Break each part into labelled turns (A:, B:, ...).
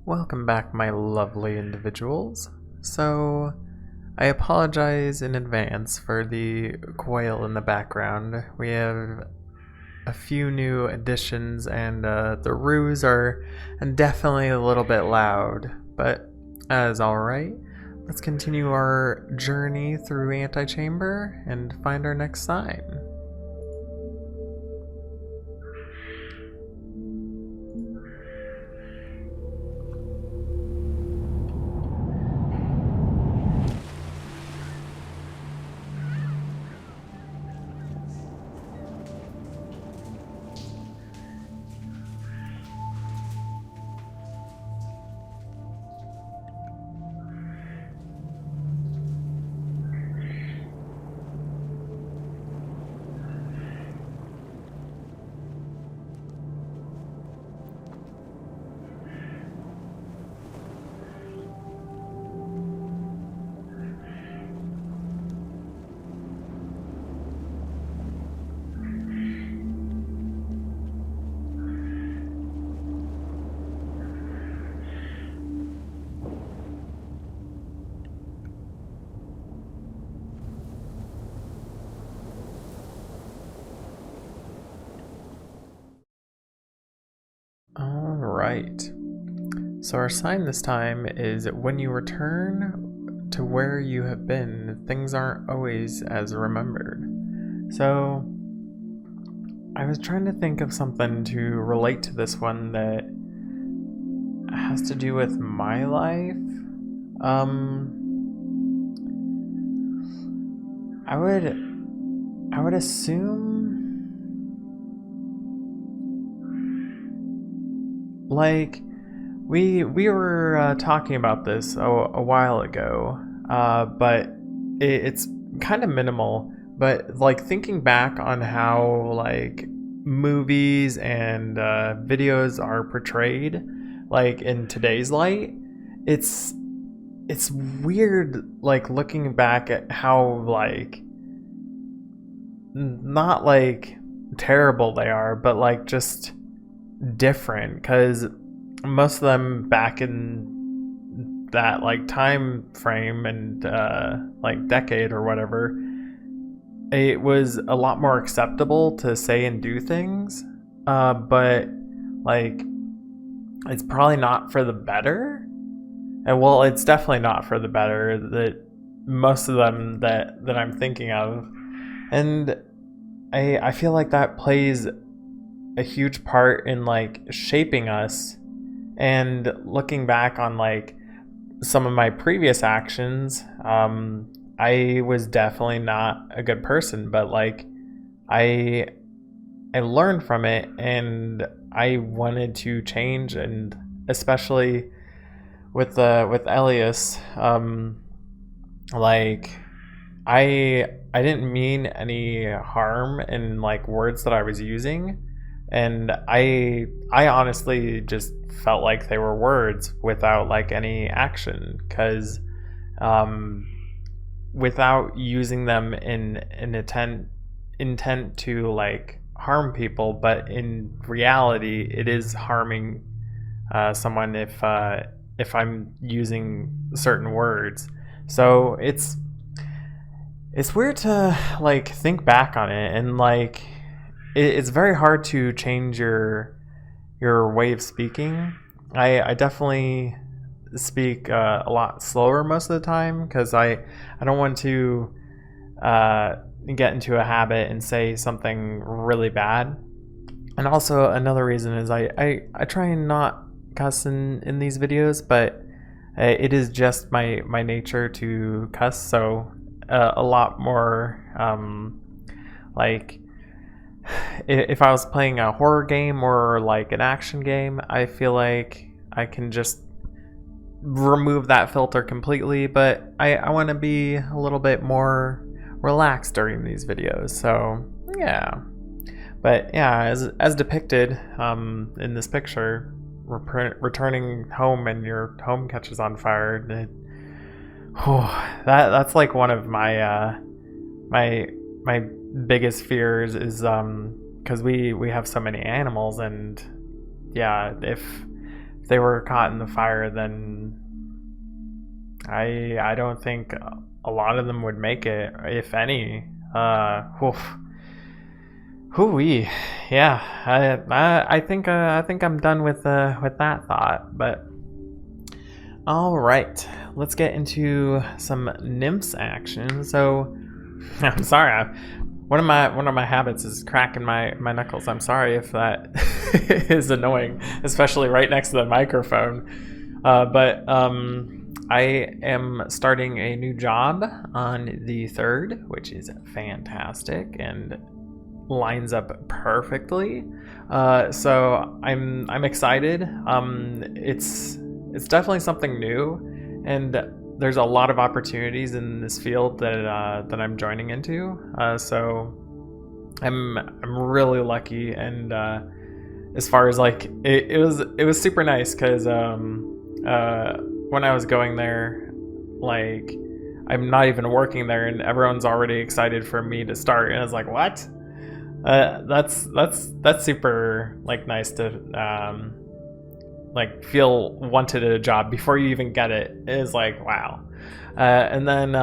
A: Welcome back, my lovely individuals. So, I apologize in advance for the quail in the background. We have a few new additions, and the roos are definitely a little bit loud, but as alright. Let's continue our journey through Antichamber and find our next sign. Alright. So our sign this time is when you return to where you have been, things aren't always as remembered. So I was trying to think of something to relate to this one that has to do with my life. I would assume like we were talking about this a while ago, but it's kind of minimal. But like thinking back on how like movies and videos are portrayed, like in today's light, it's weird. Like looking back at how like not like terrible they are, but like just different, because most of them back in that like time frame and like decade or whatever, it was a lot more acceptable to say and do things, but like it's probably not for the better. And well, it's definitely not for the better, that most of them that I'm thinking of. And I feel like that plays a huge part in like shaping us. And looking back on like some of my previous actions, I was definitely not a good person, but like I learned from it, and I wanted to change. And especially with Elias, like I didn't mean any harm in like words that I was using, and I honestly just felt like they were words without like any action, because without using them in an intent to like harm people, but in reality it is harming someone if I'm using certain words. So it's weird to like think back on it, and like it's very hard to change your way of speaking. I definitely speak a lot slower most of the time, because I don't want to get into a habit and say something really bad. And also another reason is I try and not cuss in these videos, but it is just my nature to cuss. So a lot more like if I was playing a horror game or like an action game, I feel like I can just remove that filter completely, but I want to be a little bit more relaxed during these videos. So yeah, but yeah, as depicted in this picture, returning home and your home catches on fire, that's like one of my my biggest fears, is because we have so many animals, and yeah, if they were caught in the fire, then I don't think a lot of them would make it, if any. Hoo-wee. Yeah, I think I'm done with that thought. But all right, let's get into some Nymphs action. So I'm sorry, one of my habits is cracking my knuckles. I'm sorry if that is annoying, especially right next to the microphone. But I am starting a new job on the 3rd, which is fantastic and lines up perfectly. So I'm excited. It's definitely something new, and there's a lot of opportunities in this field that I'm joining into. So I'm really lucky, and as far as like it was super nice because when I was going there, like I'm not even working there, and everyone's already excited for me to start, and I was like, what? That's super like nice to like feel wanted at a job before you even get it. It is like, wow. And then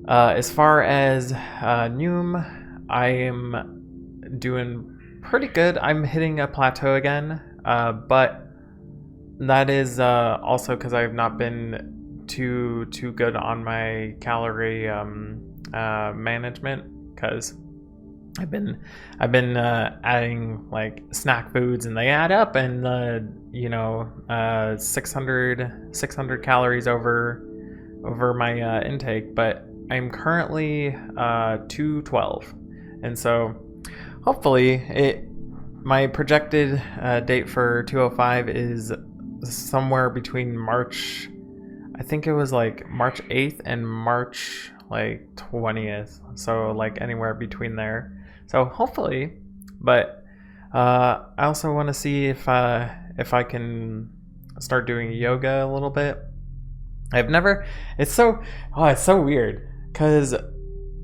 A: as far as Noom, I am doing pretty good. I'm hitting a plateau again, but that is also because I've not been too good on my calorie management, because I've been adding like snack foods, and they add up, and 600 calories over my intake. But I'm currently 212, and so hopefully my projected date for 205 is somewhere between March, I think it was like March 8th and March like 20th, so like anywhere between there. So hopefully, but I also want to see if I can start doing yoga a little bit. I've never. It's so weird, because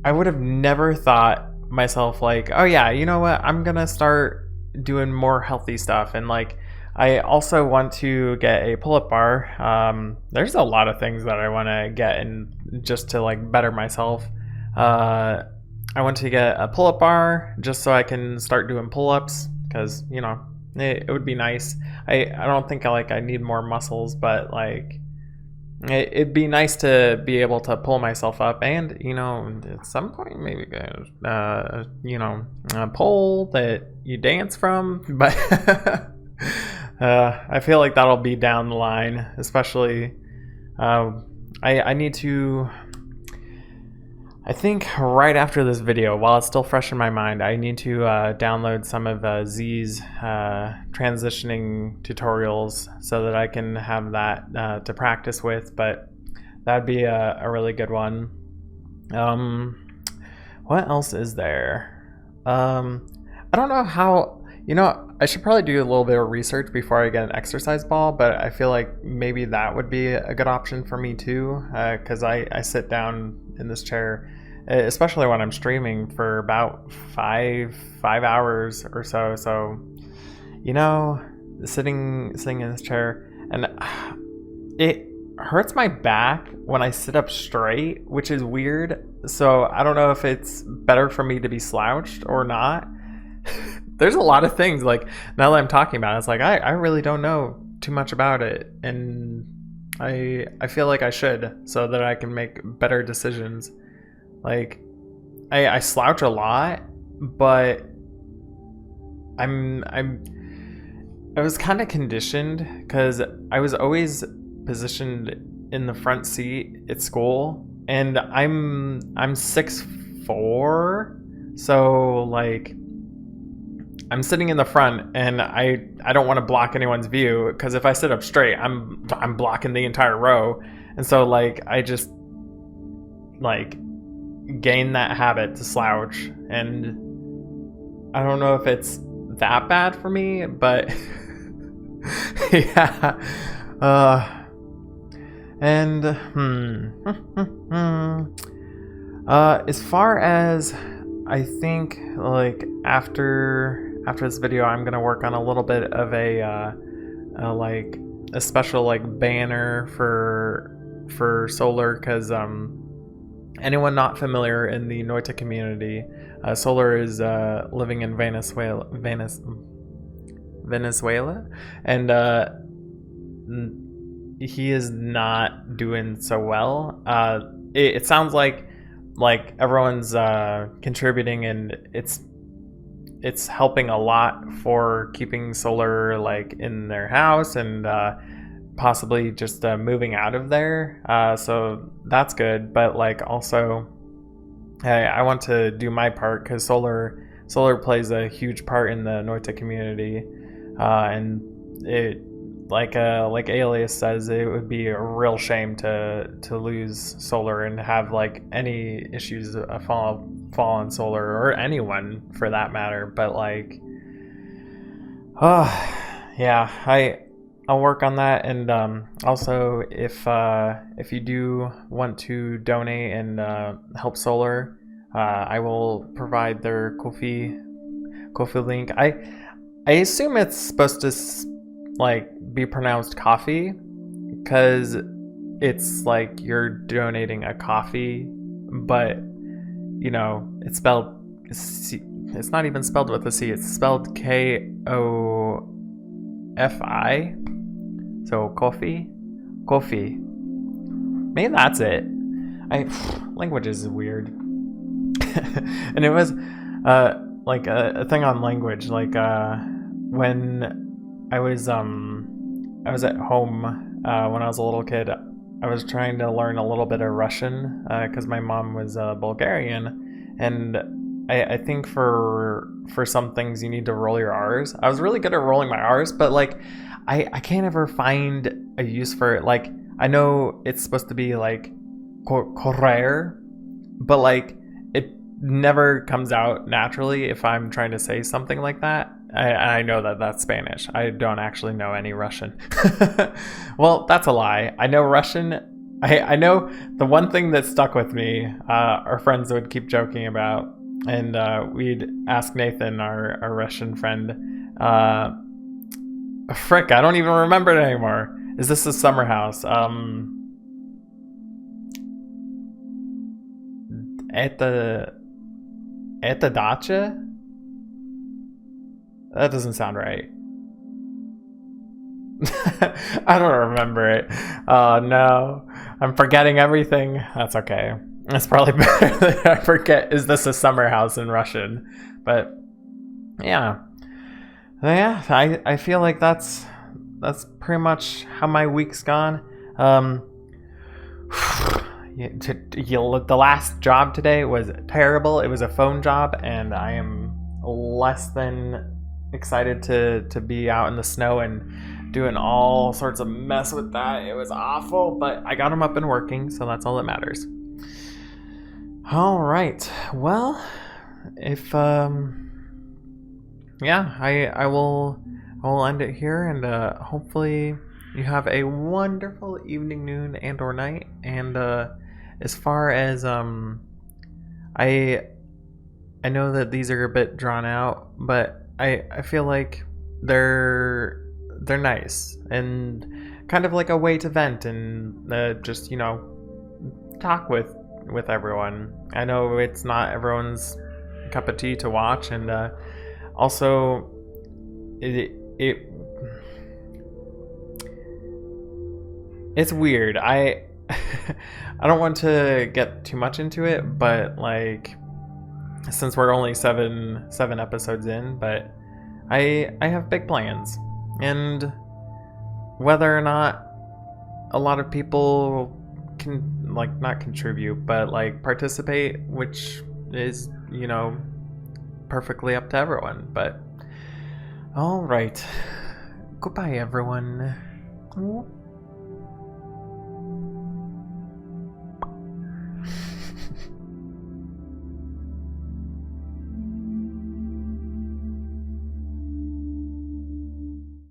A: I would have never thought myself like, oh yeah, you know what? I'm gonna start doing more healthy stuff, and like I also want to get a pull-up bar. There's a lot of things that I want to get, and just to like better myself. I want to get a pull-up bar just so I can start doing pull-ups, because it would be nice. I don't think I need more muscles, but like it'd be nice to be able to pull myself up, and at some point maybe get a pole that you dance from. But I feel like that'll be down the line, especially I need to. I think right after this video, while it's still fresh in my mind, I need to download some of Z's transitioning tutorials so that I can have that to practice with. But that'd be a really good one. What else is there? I don't know how. I should probably do a little bit of research before I get an exercise ball, but I feel like maybe that would be a good option for me too, because I sit down in this chair, especially when I'm streaming, for about five hours or so. So, sitting in this chair, and it hurts my back when I sit up straight, which is weird. So I don't know if it's better for me to be slouched or not. There's a lot of things, like, now that I'm talking about it, it's like I really don't know too much about it, and I feel like I should, so that I can make better decisions. Like I slouch a lot, but I was kind of conditioned, because I was always positioned in the front seat at school, and I'm 6'4", so like I'm sitting in the front, and I don't want to block anyone's view, because if I sit up straight, I'm blocking the entire row. And so like I just like gain that habit to slouch, and I don't know if it's that bad for me, but yeah. And as far as, I think, like after this video, I'm gonna work on a little bit of a like a special like banner for solar, because anyone not familiar in the Noita community, Solar is living in Venezuela, and he is not doing so well. It sounds like everyone's contributing, and it's helping a lot for keeping Solar like in their house, and possibly just moving out of there. So that's good. But like also, I want to do my part, because Solar plays a huge part in the Noita community, and it like Alias says, it would be a real shame to lose Solar and have like any issues fall on Solar, or anyone for that matter. But like, yeah, I'll work on that. And also, if you do want to donate and help Solar, I will provide their Ko-fi link. I assume it's supposed to like be pronounced coffee, because it's like you're donating a coffee, but you know, it's spelled C. It's not even spelled with a C. It's spelled Kofi. So coffee. Maybe that's it. Language is weird. And it was like a thing on language. Like when I was at home when I was a little kid, I was trying to learn a little bit of Russian, because my mom was Bulgarian, and I think for some things you need to roll your R's. I was really good at rolling my R's, but like I can't ever find a use for it. Like, I know it's supposed to be like correr, but like it never comes out naturally if I'm trying to say something like that. I know that that's Spanish. I don't actually know any Russian. Well, that's a lie. I know Russian. I know the one thing that stuck with me, our friends would keep joking about, and we'd ask Nathan, our Russian friend, frick, I don't even remember it anymore. Is this a summer house? At the dacha? That doesn't sound right. I don't remember it. Oh no, I'm forgetting everything. That's okay. It's probably better that I forget. Is this a summer house in Russian? But yeah, I feel like that's pretty much how my week's gone. The last job today was terrible. It was a phone job, and I am less than excited to be out in the snow and doing all sorts of mess with that. It was awful, but I got them up and working, so that's all that matters. All right, well, if I will end it here, and hopefully you have a wonderful evening, noon, and or night. And as far as I know that these are a bit drawn out, but I feel like they're nice, and kind of like a way to vent and just, you know, talk with everyone. I know it's not everyone's cup of tea to watch, and also it's weird. I don't want to get too much into it, but like, since we're only seven episodes in, but I have big plans, and whether or not a lot of people can, like, not contribute, but like participate, which is, you know, perfectly up to everyone. But all right, goodbye everyone.